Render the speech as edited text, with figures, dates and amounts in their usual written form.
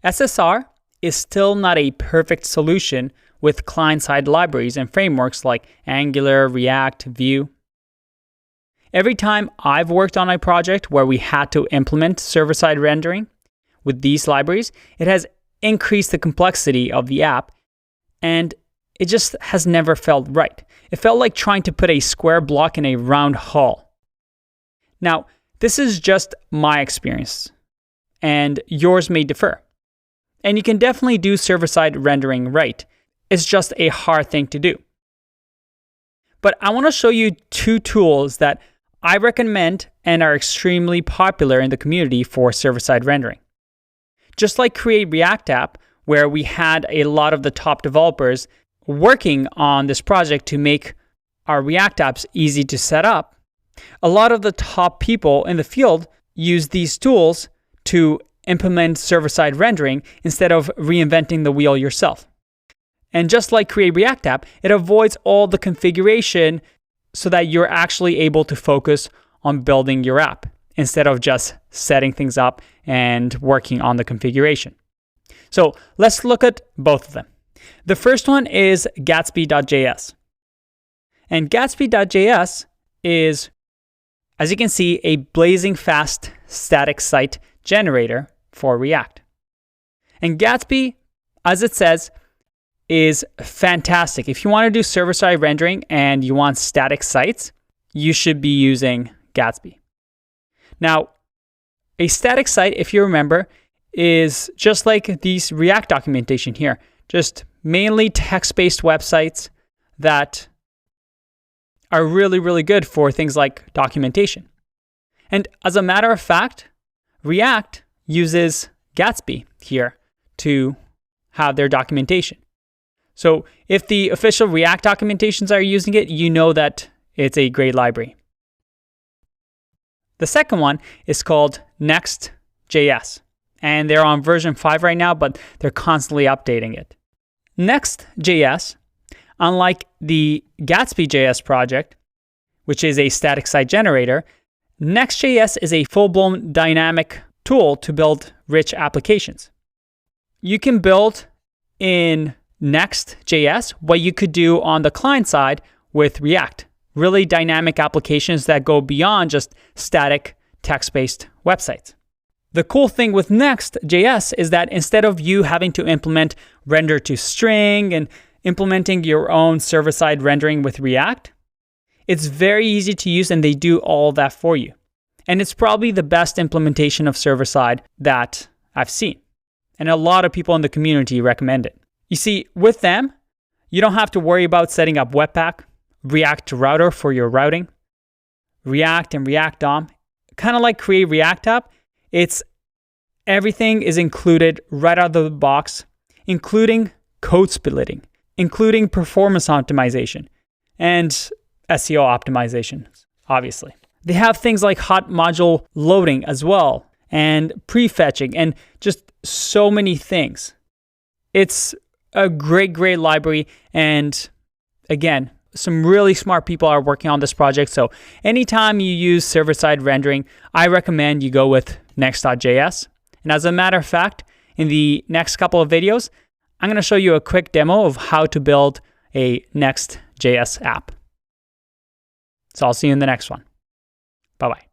SSR is still not a perfect solution with client-side libraries and frameworks like Angular, React, Vue. Every time I've worked on a project where we had to implement server-side rendering with these libraries, it has increased the complexity of the app, and it just has never felt right. It felt like trying to put a square block in a round hole. Now, this is just my experience, and yours may differ. And you can definitely do server-side rendering right. It's just a hard thing to do. But I want to show you two tools that I recommend and are extremely popular in the community for server-side rendering. Just like Create React App, where we had a lot of the top developers working on this project to make our React apps easy to set up, a lot of the top people in the field use these tools to implement server-side rendering instead of reinventing the wheel yourself. And just like Create React App, it avoids all the configuration so that you're actually able to focus on building your app instead of just setting things up and working on the configuration. So let's look at both of them. The first one is Gatsby.js. And Gatsby.js is, as you can see, a blazing fast static site generator for React. And Gatsby, as it says, is fantastic. If you want to do server-side rendering and you want static sites, you should be using Gatsby. Now, a static site, if you remember, is just like these React documentation here, just mainly text-based websites that are really, really good for things like documentation. And as a matter of fact, React uses Gatsby here to have their documentation. So if the official React documentations are using it, you know that it's a great library. The second one is called Next.js, and they're on version 5 right now, but they're constantly updating it. Next.js, unlike the Gatsby.js project, which is a static site generator, Next.js is a full-blown dynamic tool to build rich applications. You can build in Next.js what you could do on the client side with React. Really dynamic applications that go beyond just static text-based websites. The cool thing with Next.js is that instead of you having to implement render to string and implementing your own server-side rendering with React, it's very easy to use and they do all that for you. And it's probably the best implementation of server-side that I've seen. And a lot of people in the community recommend it. You see, with them, you don't have to worry about setting up Webpack, React Router for your routing, React and React DOM. Kind of like Create React App, everything is included right out of the box, including code splitting, including performance optimization, and SEO optimization, obviously. They have things like hot module loading as well, and prefetching, and just so many things. It's a great, great library, and again, some really smart people are working on this project. So anytime you use server-side rendering, I recommend you go with Next.js. And as a matter of fact, in the next couple of videos, I'm going to show you a quick demo of how to build a Next.js app. So I'll see you in the next one. Bye-bye.